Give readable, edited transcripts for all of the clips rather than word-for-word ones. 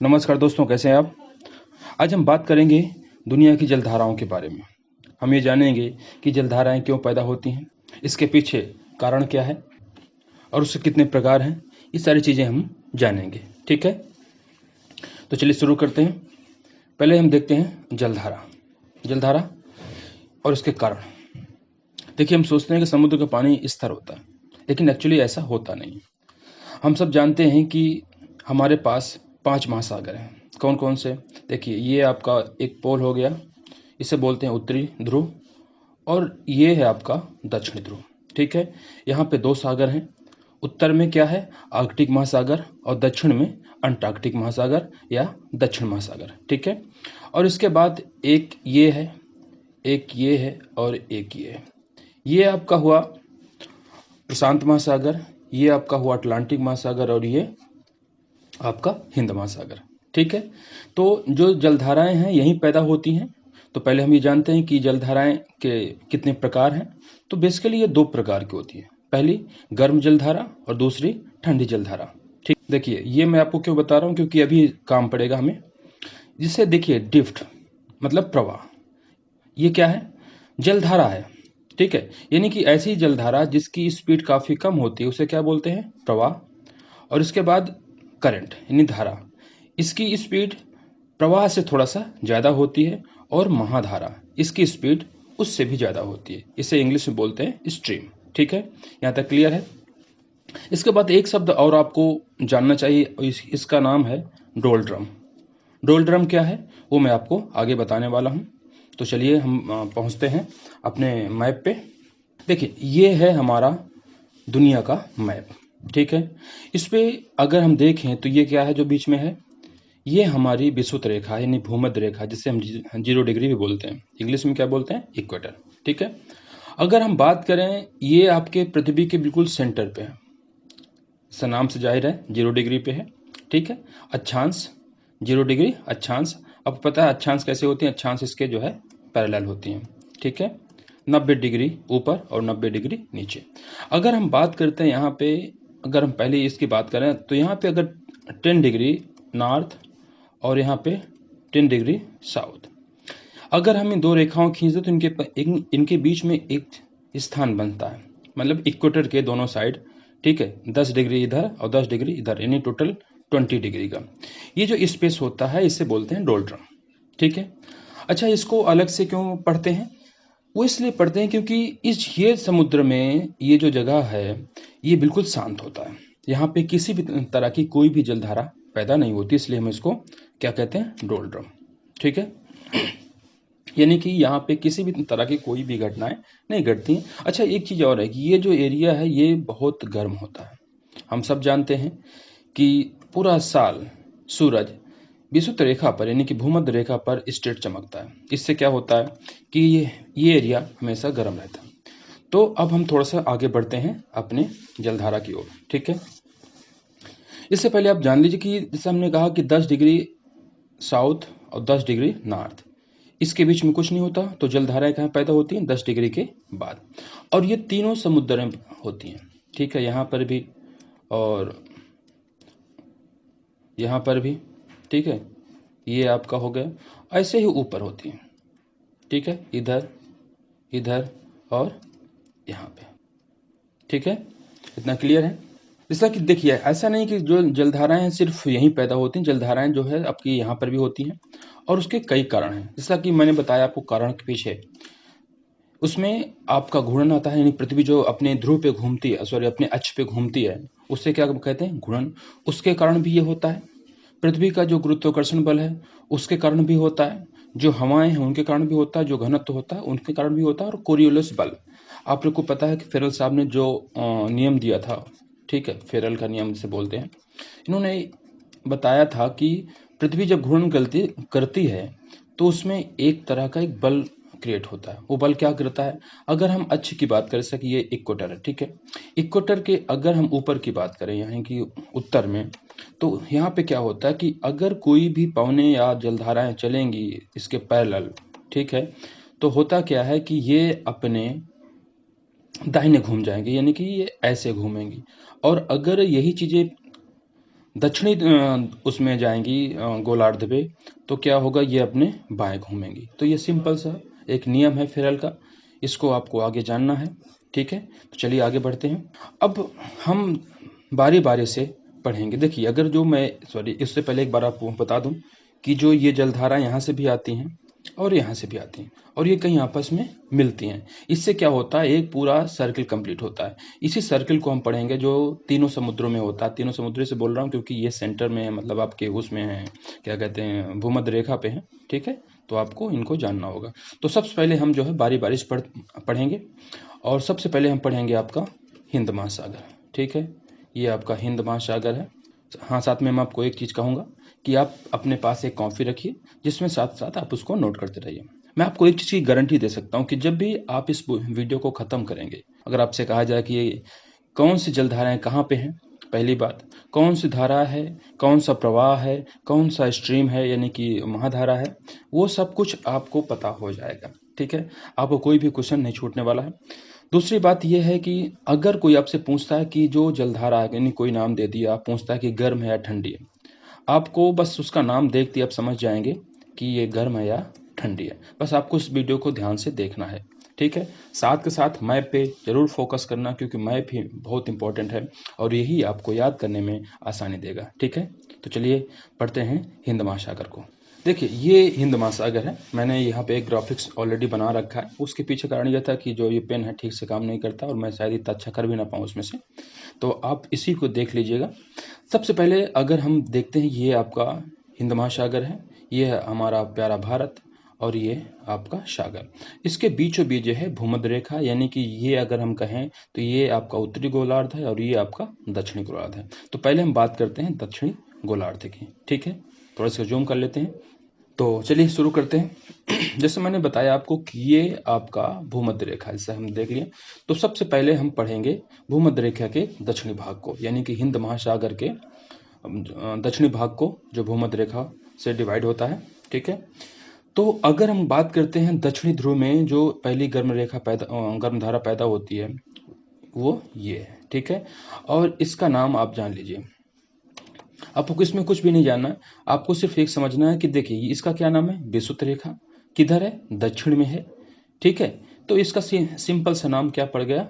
नमस्कार दोस्तों, कैसे हैं आप? आज हम बात करेंगे दुनिया की जलधाराओं के बारे में। हम ये जानेंगे कि जलधाराएं क्यों पैदा होती हैं, इसके पीछे कारण क्या है और उसके कितने प्रकार हैं। ये सारी चीज़ें हम जानेंगे, ठीक है? तो चलिए शुरू करते हैं। पहले हम देखते हैं जलधारा। जलधारा और इसके कारण। देखिए, हम सोचते हैं कि समुद्र का पानी स्थिर होता है, लेकिन एक्चुअली ऐसा होता नहीं। हम सब जानते हैं कि हमारे पास 5 महासागर हैं। कौन-कौन से? देखिए, ये आपका एक पोल हो गया, इसे बोलते हैं उत्तरी ध्रुव, और ये है आपका दक्षिणी ध्रुव, ठीक है? यहाँ पे 2 सागर हैं। उत्तर में क्या है? आर्कटिक महासागर, और दक्षिण में अंटार्कटिक महासागर या दक्षिण महासागर, ठीक है? और इसके बाद एक ये है, एक ये है और एक ये है। ये आपका हुआ प्रशांत महासागर, ये आपका हुआ अटलांटिक महासागर और ये आपका हिंद महासागर, ठीक है? तो जो जलधाराएं हैं यहीं पैदा होती हैं। तो पहले हम ये जानते हैं कि जलधाराएं के कितने प्रकार हैं। तो बेसिकली ये 2 प्रकार की होती है। पहली गर्म जलधारा और दूसरी ठंडी जलधारा, ठीक? देखिए, ये मैं आपको क्यों बता रहा हूँ, क्योंकि अभी काम पड़ेगा हमें। जिसे देखिए ड्रिफ्ट मतलब प्रवाह, ये क्या है? जलधारा है, ठीक है? यानी कि ऐसी जलधारा जिसकी स्पीड काफ़ी कम होती है उसे क्या बोलते हैं? प्रवाह। और इसके बाद करंट यानी धारा, इसकी स्पीड प्रवाह से थोड़ा सा ज़्यादा होती है, और महाधारा इसकी स्पीड उससे भी ज़्यादा होती है। इसे इंग्लिश में बोलते हैं स्ट्रीम, ठीक है? यहाँ तक क्लियर है? इसके बाद एक शब्द और आपको जानना चाहिए, इसका नाम है डोलड्रम। डोलड्रम क्या है वो मैं आपको आगे बताने वाला हूँ। तो चलिए हम पहुँचते हैं अपने मैप पे। देखिए, ये है हमारा दुनिया का मैप, ठीक है? इस पे अगर हम देखें तो ये क्या है जो बीच में है? ये हमारी विषुवत रेखा है, यानी भूमध्य रेखा, जिसे हम 0 डिग्री भी बोलते हैं। इंग्लिश में क्या बोलते हैं? इक्वेटर, ठीक है? अगर हम बात करें, ये आपके पृथ्वी के बिल्कुल सेंटर पे है। इसका नाम से जाहिर है 0 डिग्री पे है, ठीक है? अक्षांश 0 डिग्री अक्षांश। अब पता है अक्षांश कैसे होती हैं? अक्षांश इसके जो है पैरेलल होती हैं, ठीक है? 90 डिग्री ऊपर और 90 डिग्री नीचे। अगर हम बात करते हैं यहाँ पे, अगर हम पहले इसकी बात करें तो यहाँ पे अगर 10 डिग्री नॉर्थ और यहाँ पे 10 डिग्री साउथ, अगर हम इन 2 रेखाओं खींचते तो इनके बीच में एक स्थान बनता है, मतलब इक्वेटर के दोनों साइड, ठीक है? 10 डिग्री इधर और 10 डिग्री इधर, यानी टोटल 20 डिग्री का ये जो स्पेस होता है इसे बोलते हैं डोलड्रम, ठीक है? अच्छा, इसको अलग से क्यों पढ़ते हैं? वो इसलिए पढ़ते हैं क्योंकि ये समुद्र में ये जो जगह है ये बिल्कुल शांत होता है। यहाँ पे किसी भी तरह की कोई भी जलधारा पैदा नहीं होती, इसलिए हम इसको क्या कहते हैं? डोलड्रम, ठीक है? यानी कि यहाँ पे किसी भी तरह की कोई भी घटनाएं नहीं घटती हैं। अच्छा, एक चीज़ और है कि ये जो एरिया है ये बहुत गर्म होता है। हम सब जानते हैं कि पूरा साल सूरज विषुवत रेखा पर यानी कि भूमध्य रेखा पर स्ट्रेट चमकता है। इससे क्या होता है कि ये एरिया हमेशा गर्म रहता है। तो अब हम थोड़ा सा आगे बढ़ते हैं अपने जलधारा की ओर, ठीक है? इससे पहले आप जान लीजिए कि जैसे हमने कहा कि 10 डिग्री साउथ और 10 डिग्री नॉर्थ, इसके बीच में कुछ नहीं होता। तो जलधाराएं कहाँ पैदा होती हैं? 10 डिग्री के बाद। और ये तीनों समुद्र में होती हैं, ठीक है? यहाँ पर भी और यहाँ पर भी, ठीक है? ये आपका हो गया। ऐसे ही ऊपर होती हैं, ठीक है? इधर, इधर और यहाँ पे, ठीक है? इतना क्लियर है? जैसा कि देखिए, ऐसा नहीं कि जो जलधाराएं हैं सिर्फ यहीं पैदा होती हैं। जलधाराएं जो है आपकी यहाँ पर भी होती हैं, और उसके कई कारण हैं। जैसा कि मैंने बताया आपको कारण के पीछे, उसमें आपका घूर्णन आता है, यानी पृथ्वी जो अपने ध्रुव पे घूमती है, सॉरी अपने अक्ष पे घूमती है, उससे क्या कहते हैं? घूर्णन। उसके कारण भी ये होता है। पृथ्वी का जो गुरुत्वाकर्षण बल है उसके कारण भी होता है। जो हवाएं हैं उनके कारण भी होता है, जो घनत्व होता है उनके कारण भी होता है, और कोरियोलिस बल। आप लोग को पता है कि फेरल साहब ने जो नियम दिया था, ठीक है? फेरल का नियम जिसे बोलते हैं, इन्होंने बताया था कि पृथ्वी जब घूर्णन गलती करती है तो उसमें एक तरह का एक बल क्रिएट होता है। वो बल क्या करता है? अगर हम अक्ष की बात करें, जैसे कि ये इक्वेटर है, ठीक है? इक्वेटर के अगर हम ऊपर की बात करें, यहाँ की उत्तर में, तो यहाँ पे क्या होता है कि अगर कोई भी पवने या जलधाराएं चलेंगी इसके पैरेलल, ठीक है? तो होता क्या है कि ये अपने दाहिने घूम जाएंगे, यानी कि ये ऐसे घूमेंगी। और अगर यही चीजें दक्षिणी उसमें जाएंगी गोलार्ध पे, तो क्या होगा, ये अपने बाएं घूमेंगी। तो ये सिंपल सा एक नियम है फेरल का, इसको आपको आगे जानना है। ठीक है, तो चलिए आगे बढ़ते हैं। अब हम बारी बारी से पढ़ेंगे। देखिए, अगर जो मैं इससे पहले एक बार आपको बता दूं कि जो ये जलधारा यहाँ से भी आती हैं और यहाँ से भी आती हैं और ये कहीं आपस में मिलती हैं। इससे क्या होता है, एक पूरा सर्किल कंप्लीट होता है। इसी सर्किल को हम पढ़ेंगे जो तीनों समुद्रों में होता है। तीनों समुद्रों से बोल रहा हूँ क्योंकि ये सेंटर में है, मतलब आपके उसमें है, क्या कहते हैं, भूमध्य रेखा पे है। ठीक है, तो आपको इनको जानना होगा। तो सबसे पहले हम जो है बारी बारी से पढ़ेंगे। और सबसे पहले हम पढ़ेंगे आपका हिंद महासागर। ठीक है, ये आपका हिंद महासागर है। हाँ, साथ में मैं आपको एक चीज़ कहूँगा कि आप अपने पास एक कॉपी रखिए जिसमें साथ साथ आप उसको नोट करते रहिए। मैं आपको एक चीज़ की गारंटी दे सकता हूँ कि जब भी आप इस वीडियो को ख़त्म करेंगे, अगर आपसे कहा जाए कि कौन सी जलधाराएं कहाँ पे हैं, पहली बात कौन सी धारा है, कौन सा प्रवाह है, कौन सा स्ट्रीम है यानी कि महाधारा है, वो सब कुछ आपको पता हो जाएगा। ठीक है, आपको कोई भी क्वेश्चन नहीं छूटने वाला है। दूसरी बात यह है कि अगर कोई आपसे पूछता है कि जो जलधारा है, यानी कोई नाम दे दिया, आप पूछता है कि गर्म है या ठंडी है, आपको बस उसका नाम देखते ही आप समझ जाएंगे कि ये गर्म है या ठंडी है। बस आपको इस वीडियो को ध्यान से देखना है। ठीक है, साथ के साथ मैप पे जरूर फोकस करना क्योंकि मैप ही बहुत इंपॉर्टेंट है और यही आपको याद करने में आसानी देगा। ठीक है, तो चलिए पढ़ते हैं हिंद महासागर को। देखिए, ये हिंद महासागर है। मैंने यहाँ पे एक ग्राफिक्स ऑलरेडी बना रखा है। उसके पीछे कारण यह था कि जो ये पेन है ठीक से काम नहीं करता और मैं शायद इतना अच्छा कर भी ना पाऊँ उसमें से, तो आप इसी को देख लीजिएगा। सबसे पहले अगर हम देखते हैं, ये आपका हिंद महासागर है, ये है हमारा प्यारा भारत और ये आपका सागर। इसके बीचों बीच है भूमध्य रेखा, यानी कि ये अगर हम कहें तो ये आपका उत्तरी गोलार्ध है और ये आपका दक्षिणी गोलार्ध है। तो पहले हम बात करते हैं दक्षिणी गोलार्ध की। ठीक है, थोड़ा सा जूम कर लेते हैं। तो चलिए शुरू करते हैं। जैसे मैंने बताया आपको कि ये आपका भूमध्य रेखा, इसे हम देख लिए। तो सबसे पहले हम पढ़ेंगे भूमध्य रेखा के दक्षिणी भाग को, यानी कि हिंद महासागर के दक्षिणी भाग को, जो भूमध्य रेखा से डिवाइड होता है। ठीक है, तो अगर हम बात करते हैं दक्षिणी ध्रुव में जो पहली गर्म धारा पैदा होती है, वो ये है। ठीक है, और इसका नाम आप जान लीजिए। आपको इसमें कुछ भी नहीं जानना है, आपको सिर्फ एक समझना है कि देखिए इसका क्या नाम है, विषुवत रेखा। किधर है, दक्षिण में है। ठीक है, तो इसका सिंपल सा नाम क्या पड़ गया,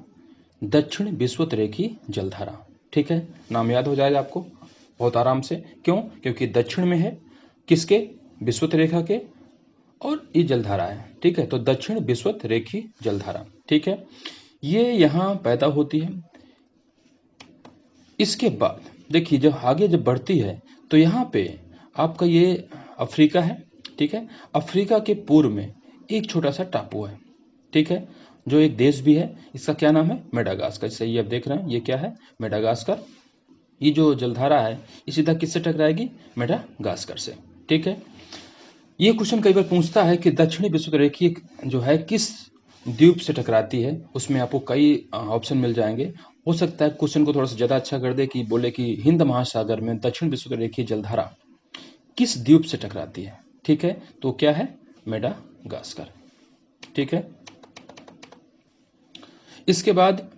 दक्षिण विषुवत रेखी जलधारा। ठीक है, नाम याद हो जाएगा आपको बहुत आराम से। क्यों, क्योंकि दक्षिण में है, किसके, विषुवत रेखा के, और ये जलधारा है। ठीक है, तो दक्षिण विषुवत रेखी जलधारा। ठीक है, ये यहाँ पैदा होती है। इसके बाद देखिए जब आगे जब बढ़ती है तो यहाँ पे आपका ये अफ्रीका है। ठीक है, अफ्रीका के पूर्व में एक छोटा सा टापू है। ठीक है, जो एक देश भी है, इसका क्या नाम है, मेडागास्कर। जैसे ये आप देख रहे हैं, ये क्या है, मेडागास्कर। ये जो जलधारा है ये सीधा किससे टकराएगी, मेडागास्कर से। ठीक है, ये क्वेश्चन कई बार पूछता है कि दक्षिणी विषुवत रेखी जो है किस द्वीप से टकराती है। उसमें आपको कई ऑप्शन मिल जाएंगे। हो सकता है क्वेश्चन को थोड़ा सा ज़्यादा अच्छा कर दे कि बोले कि हिंद महासागर में दक्षिण विषुवत रेखी जलधारा किस द्वीप से टकराती है। ठीक है, तो क्या है, मेडागास्कर। ठीक है, इसके बाद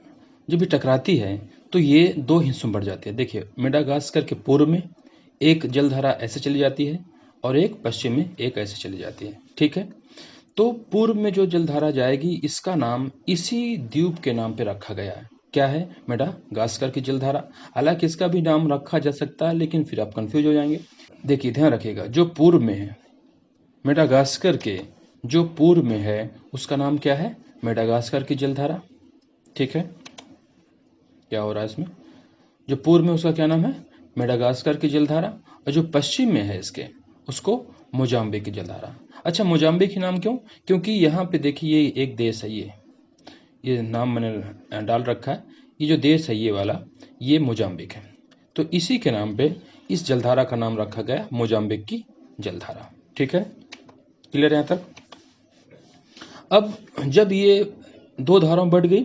जब ये टकराती है तो ये दो हिस्सों में बढ़ जाती है। देखिए, मेडागास्कर के पूर्व में एक जलधारा ऐसे चली जाती है और एक पश्चिम में एक ऐसे चली जाती है। ठीक है, तो पूर्व में जो जलधारा जाएगी इसका नाम इसी द्वीप के नाम पे रखा गया है। क्या है, मेडागास्कर की जलधारा। हालांकि इसका भी नाम रखा जा सकता है लेकिन फिर आप कंफ्यूज हो जाएंगे। देखिए, ध्यान रखिएगा, जो पूर्व में है, मेडागास्कर के जो पूर्व में है उसका नाम क्या है, मेडागास्कर की जलधारा। ठीक है, क्या हो रहा है इसमें, जो पूर्व में उसका क्या नाम है, मेडागास्कर की जलधारा, और जो पश्चिम में है इसके उसको मोजाम्बिक की जलधारा। अच्छा, मोजाम्बिक ही नाम क्यों, क्योंकि यहाँ पे देखिए ये एक देश है, ये नाम मैंने डाल रखा है। ये जो देश है ये वाला, ये मोजाम्बिक है, तो इसी के नाम पे इस जलधारा का नाम रखा गया मोजाम्बिक की जलधारा। ठीक है, क्लियर है यहाँ तक। अब जब ये दो धाराएं बढ़ गई,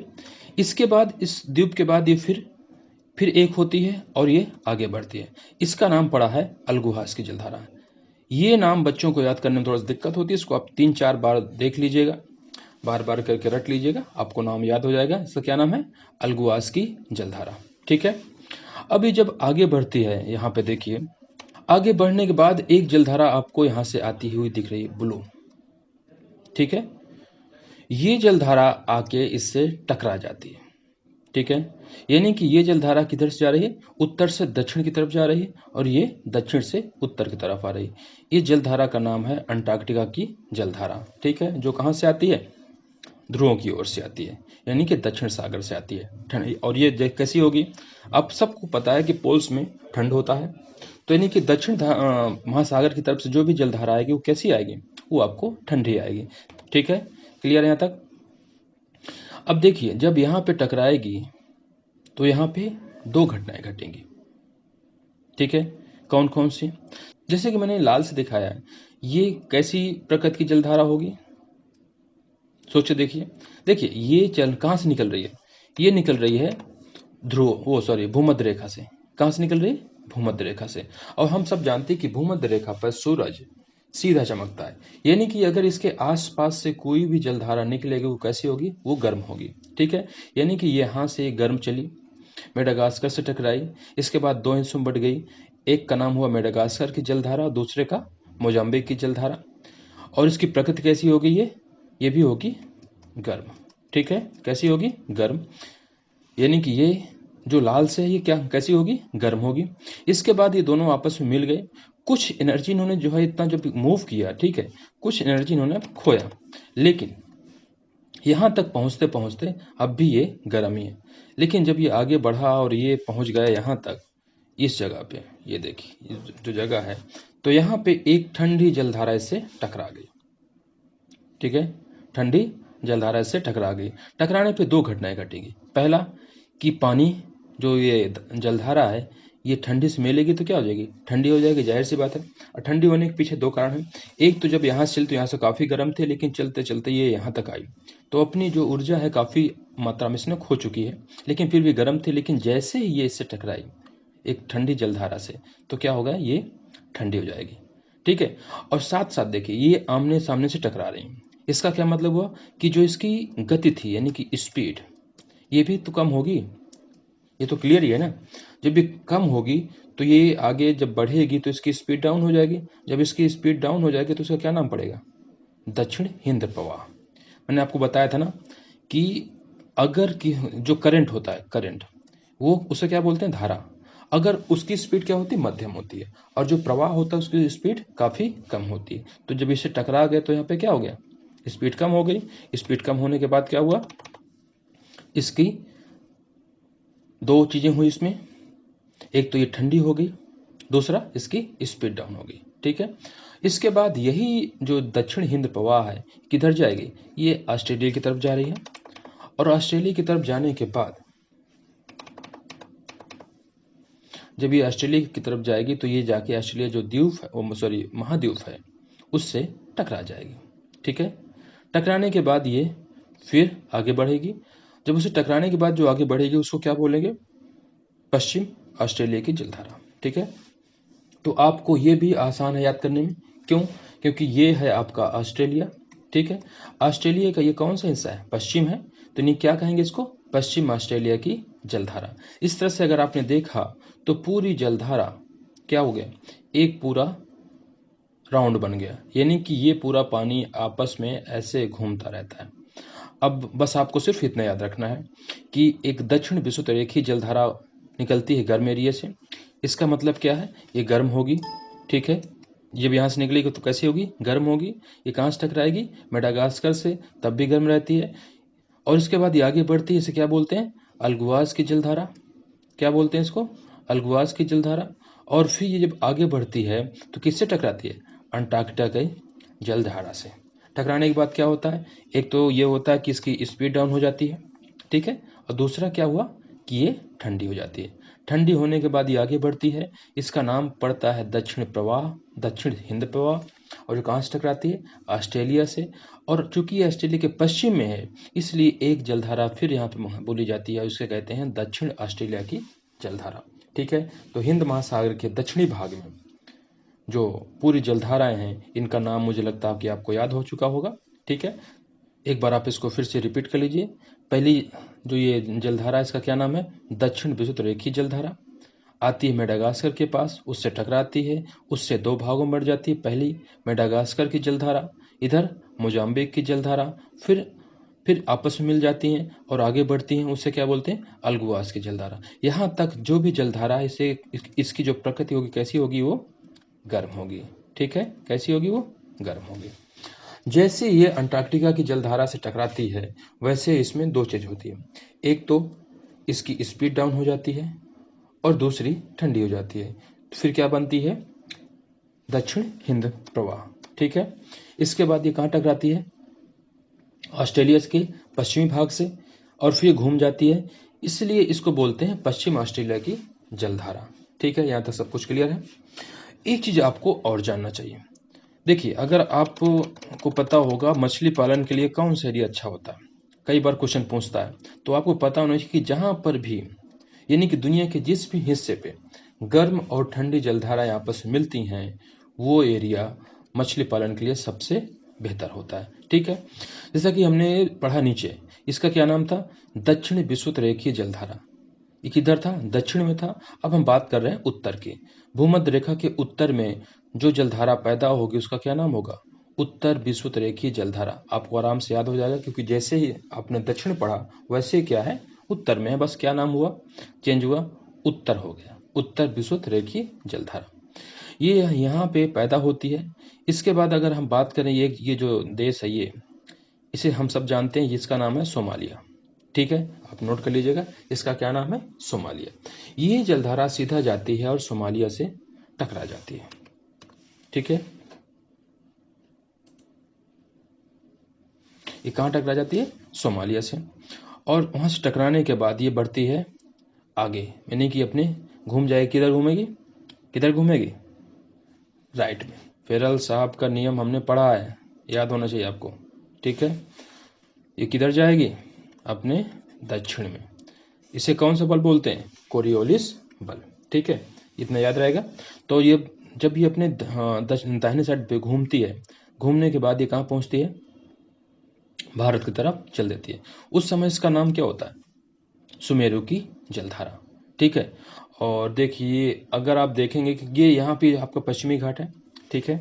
इसके बाद इस द्वीप के बाद ये फिर एक होती है और ये आगे बढ़ती है। इसका नाम पड़ा है अलगुहास की जलधारा। ये नाम बच्चों को याद करने में थोड़ा सा दिक्कत होती है, इसको आप 3-4 बार देख लीजिएगा, बार बार करके रट लीजिएगा, आपको नाम याद हो जाएगा। इसका क्या नाम है, अलगुहास की जलधारा। ठीक है, अभी जब आगे बढ़ती है, यहाँ पे देखिए, आगे बढ़ने के बाद एक जलधारा आपको यहाँ से आती हुई दिख रही है, ब्लू, ठीक है। ये जलधारा आके इससे टकरा जाती है, ठीक है। यानी कि ये जलधारा किधर से जा रही है? उत्तर से दक्षिण की तरफ जा रही है, और ये दक्षिण से उत्तर की तरफ आ रही है। ये जलधारा का नाम है अंटार्कटिका की जलधारा, ठीक है, जो कहाँ से आती है? ध्रुवों की ओर से आती है, यानी कि दक्षिण सागर से आती है ठंडी। और ये कैसी होगी? आप सबको पता है कि पोल्स में ठंड होता है, तो यानी कि दक्षिण महासागर की तरफ से जो भी जलधारा आएगी वो कैसी आएगी? वो आपको ठंडी आएगी, ठीक है। क्लियर है यहाँ तक? अब देखिए, जब यहाँ पे टकराएगी तो यहाँ पे दो घटनाएं घटेंगी, ठीक है। कौन कौन सी? जैसे कि मैंने लाल से दिखाया है, ये कैसी प्रकृति की जलधारा होगी? सोचे देखिए। देखिए, ये जल कहाँ से निकल रही है? ये निकल रही है भूमध्य रेखा से। कहाँ से निकल रही है? भूमध्य रेखा से। और हम सब जानते हैं कि भूमध्य रेखा पर सूरज सीधा चमकता है, यानी कि अगर इसके आसपास से कोई भी जलधारा निकलेगी वो कैसी होगी? वो गर्म होगी, ठीक है। यानी कि यहाँ से गर्म चली, मेडागास्कर से टकराई, इसके बाद दो हिस्सों में बढ़ गई। एक का नाम हुआ मेडागास्कर की जलधारा, दूसरे का मोजाम्बिक की जलधारा। और इसकी प्रकृति कैसी होगी? ये भी होगी गर्म, ठीक है। कैसी होगी? गर्म। यानी कि ये जो लाल से है ये क्या कैसी होगी? गर्म होगी। इसके बाद ये दोनों आपस में मिल गए, कुछ एनर्जी इन्होंने जो है इतना जब मूव किया, ठीक है, कुछ एनर्जी इन्होंने खोया, लेकिन यहाँ तक पहुँचते पहुँचते अब भी ये गर्म ही है। लेकिन जब ये आगे बढ़ा और ये पहुँच गया यहाँ तक, इस जगह पे, ये देखिए जो जगह है, तो यहाँ पे एक ठंडी जलधारा इससे टकरा गई, ठीक है। ठंडी जलधारा इससे टकरा गई। टकराने पे दो घटनाएं घटेंगी। पहला कि पानी, जो ये जलधारा है, ये ठंडी से मिलेगी तो क्या हो जाएगी? ठंडी हो जाएगी, जाहिर सी बात है। और ठंडी होने के पीछे दो कारण हैं। एक तो जब यहाँ से चली तो यहाँ से काफ़ी गर्म थे, लेकिन चलते चलते ये यहाँ तक आई, तो अपनी जो ऊर्जा है काफ़ी मात्रा में इसने खो चुकी है, लेकिन फिर भी गर्म थी। लेकिन जैसे ही ये इससे टकराई एक ठंडी जलधारा से, तो क्या होगा? ये ठंडी हो जाएगी, ठीक है। और साथ साथ देखिए, ये आमने सामने से टकरा रही हैं। इसका क्या मतलब हुआ? कि जो इसकी गति थी, यानी कि स्पीड, ये भी तो कम होगी। ये तो क्लियर ही है ना। जब ये कम होगी तो ये आगे जब बढ़ेगी तो इसकी स्पीड डाउन हो जाएगी। जब इसकी स्पीड डाउन हो जाएगी तो इसका क्या नाम पड़ेगा? दक्षिण हिंद प्रवाह। मैंने आपको बताया था ना कि अगर कि जो करंट होता है, करंट, वो उसे क्या बोलते हैं? धारा। अगर उसकी स्पीड क्या होती है? मध्यम होती है। और जो प्रवाह होता है उसकी स्पीड काफ़ी कम होती है। तो जब इससे टकरा गए तो यहाँ पे क्या हो गया? स्पीड कम हो गई। स्पीड कम होने के बाद क्या हुआ? इसकी दो चीज़ें हुई इसमें। एक तो ये ठंडी हो गई, दूसरा इसकी स्पीड डाउन हो गई, ठीक है। इसके बाद यही जो दक्षिण हिंद प्रवाह है किधर जाएगी? ये ऑस्ट्रेलिया की तरफ जा रही है। और ऑस्ट्रेलिया की तरफ जाने के बाद जब ये ऑस्ट्रेलिया की तरफ जाएगी तो ये जाके ऑस्ट्रेलिया जो द्वीप है, वो सॉरी महाद्वीप है, उससे टकरा जाएगी, ठीक है। टकराने के बाद ये फिर आगे बढ़ेगी। जब उसे टकराने के बाद जो आगे बढ़ेगी उसको क्या बोलेंगे? पश्चिम ऑस्ट्रेलिया की जलधारा, ठीक है। तो आपको ये भी आसान है याद करने में। क्यों? क्योंकि ये है आपका ऑस्ट्रेलिया, ठीक है। ऑस्ट्रेलिया का ये कौन सा हिस्सा है? पश्चिम है, तो नहीं क्या कहेंगे इसको? पश्चिम ऑस्ट्रेलिया की जलधारा। इस तरह से अगर आपने देखा तो पूरी जलधारा क्या हो गया? एक पूरा राउंड बन गया, यानी कि ये पूरा पानी आपस में ऐसे घूमता रहता है। अब बस आपको सिर्फ इतना याद रखना है कि एक दक्षिण विषुवत जलधारा निकलती है गर्म एरिया से। इसका मतलब क्या है? ये गर्म होगी, ठीक है। जब यहाँ से निकलेगी तो कैसी होगी? गर्म होगी। ये कहाँ से टकराएगी? मेडागास्कर से, तब भी गर्म रहती है। और इसके बाद ये आगे बढ़ती है, इसे क्या बोलते हैं? अल्गुआज की जलधारा। क्या बोलते हैं इसको? अल्गुआज की जलधारा। और फिर ये जब आगे बढ़ती है तो किससे टकराती है? अंटार्कटिका की जलधारा से। टकराने के बाद क्या होता है? एक तो ये होता है कि इसकी स्पीड डाउन हो जाती है, ठीक है। और दूसरा क्या हुआ? कि ये ठंडी हो जाती है। ठंडी होने के बाद ये आगे बढ़ती है। इसका नाम पड़ता है दक्षिण प्रवाह, दक्षिण हिंद प्रवाह। और जो कहाँ से टकराती है? ऑस्ट्रेलिया से। और चूंकि ये ऑस्ट्रेलिया के पश्चिम में है, इसलिए एक जलधारा फिर यहाँ पे बोली जाती है, उसे कहते हैं दक्षिण ऑस्ट्रेलिया की जलधारा, ठीक है। तो हिंद महासागर के दक्षिणी भाग में जो पूरी जलधाराएं हैं, इनका नाम मुझे लगता है कि आपको याद हो चुका होगा, ठीक है। एक बार आप इसको फिर से रिपीट कर लीजिए। पहली जो ये जलधारा है इसका क्या नाम है? दक्षिण विषुवत रेखीय जलधारा। आती है मेडागास्कर के पास, उससे टकराती है, उससे दो भागों में बढ़ जाती है। पहली मेडागास्कर की जलधारा, इधर मोजाम्बिक की जलधारा, फिर आपस में मिल जाती हैं और आगे बढ़ती हैं, उसे क्या बोलते हैं, अल्गुआस की जलधारा। यहाँ तक जो भी जलधारा है इसे इसकी जो प्रकृति होगी कैसी होगी, वो गर्म होगी। ठीक है, कैसी होगी, वो गर्म होगी। जैसे ये अंटार्कटिका की जलधारा से टकराती है वैसे इसमें दो चीज होती है, एक तो इसकी स्पीड डाउन हो जाती है और दूसरी ठंडी हो जाती है। फिर क्या बनती है, दक्षिण हिंद प्रवाह। ठीक है, इसके बाद ये कहाँ टकराती है, ऑस्ट्रेलिया के पश्चिमी भाग से, और फिर घूम जाती है, इसलिए इसको बोलते हैं पश्चिम ऑस्ट्रेलिया की जलधारा। ठीक है, यहाँ तक सब कुछ क्लियर है। एक चीज आपको और जानना चाहिए, देखिए अगर आपको पता होगा मछली पालन के लिए कौन सा एरिया अच्छा होता है, कई बार क्वेश्चन पूछता है, तो आपको पता होना चाहिए कि जहां पर भी, यानी कि दुनिया के जिस भी हिस्से पे गर्म और ठंडी जलधाराएं आपस में मिलती हैं वो एरिया मछली पालन के लिए सबसे बेहतर होता है। ठीक है, जैसा कि हमने पढ़ा नीचे, इसका क्या नाम था, दक्षिण विषुवत रेखीय जलधारा। ये किधर था, दक्षिण में था। अब हम बात कर रहे हैं उत्तर की, भूमध्य रेखा के उत्तर में जो जलधारा पैदा होगी उसका क्या नाम होगा, उत्तर विषुवत रेखीय जलधारा। आपको आराम से याद हो जाएगा, क्योंकि जैसे ही आपने दक्षिण पढ़ा वैसे ही क्या है, उत्तर में है, बस क्या नाम हुआ, चेंज हुआ, उत्तर हो गया, उत्तर विषुवत रेखीय जलधारा। ये यहाँ पे पैदा होती है। इसके बाद अगर हम बात करें, ये जो देश है ये, इसे हम सब जानते हैं, इसका नाम है सोमालिया। ठीक है, आप नोट कर लीजिएगा, इसका क्या नाम है, सोमालिया। ये जलधारा सीधा जाती है और सोमालिया से टकरा जाती है। ठीक है, ये कहाँ टकरा जाती है, सोमालिया से, और वहां से टकराने के बाद ये बढ़ती है आगे, यानी कि अपने घूम जाएगी, किधर घूमेगी, किधर घूमेगी, राइट में। फेरल साहब का नियम हमने पढ़ा है, याद होना चाहिए आपको। ठीक है, ये किधर जाएगी, अपने दक्षिण में। इसे कौन सा बल बोलते हैं, कोरियोलिस बल। ठीक है, इतना याद रहेगा। तो ये जब ये अपने दाहिने साइड पे घूमती है, घूमने के बाद ये कहाँ पहुंचती है, भारत की तरफ चल देती है। उस समय इसका नाम क्या होता है, सुमेरु की जलधारा। ठीक है, और देखिए अगर आप देखेंगे कि ये यहाँ पे आपका पश्चिमी घाट है। ठीक है,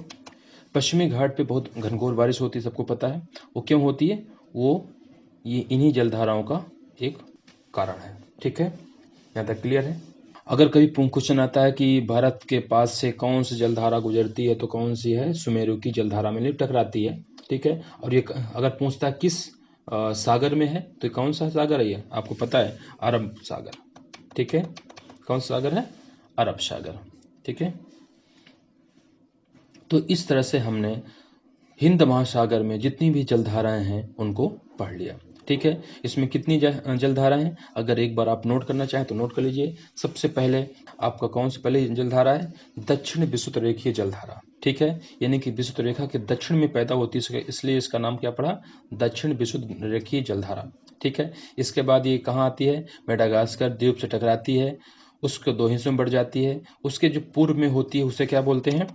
पश्चिमी घाट पे बहुत घनघोर बारिश होती है, सबको पता है। वो क्यों होती है, वो ये इन्हीं जलधाराओं का एक कारण है। ठीक है, यहाँ तक क्लियर है। अगर कभी क्वेश्चन आता है कि भारत के पास से कौन सी जलधारा गुजरती है, तो कौन सी है, सुमेरु की जलधारा में टकराती है। ठीक है, और ये अगर पूछता है किस सागर में है, तो कौन सा सागर है, ये आपको पता है, अरब सागर। ठीक है, कौन सा सागर है, अरब सागर। ठीक है, तो इस तरह से हमने हिंद महासागर में जितनी भी जलधाराएं हैं उनको पढ़ लिया। ठीक है, इसमें कितनी जलधाराएं हैं, अगर एक बार आप नोट करना चाहें तो नोट कर लीजिए। सबसे पहले आपका कौन सी पहले जलधारा है, दक्षिण विषुवत रेखीय जलधारा। ठीक है, यानी कि विषुवत रेखा के दक्षिण में पैदा होती है, इसलिए इसका नाम क्या पड़ा, दक्षिण विषुवत रेखीय जलधारा। ठीक है, इसके बाद ये कहाँ आती है, मेडागास्कर द्वीप से टकराती है, उसके दो हिस्सों में बढ़ जाती है। उसके जो पूर्व में होती है उसे क्या बोलते हैं,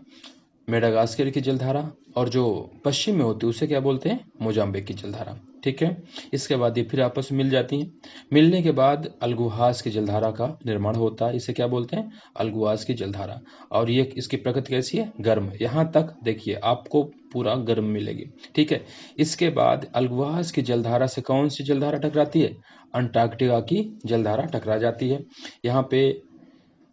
मेडागास्कर की जलधारा, और जो पश्चिम में होती है उसे क्या बोलते हैं, मोजाम्बिक की जलधारा। ठीक है, इसके बाद ये फिर आपस में मिल जाती हैं। मिलने के बाद अल्गुहास की जलधारा का निर्माण होता है, इसे क्या बोलते हैं, अल्गुहास की जलधारा। और ये इसकी प्रकृति कैसी है, गर्म। यहाँ तक देखिए आपको पूरा गर्म मिलेगी। ठीक है, इसके बाद अल्गुहास की जलधारा से कौन सी जलधारा टकराती है, अंटार्कटिका की जलधारा टकरा जाती है। यहाँ पे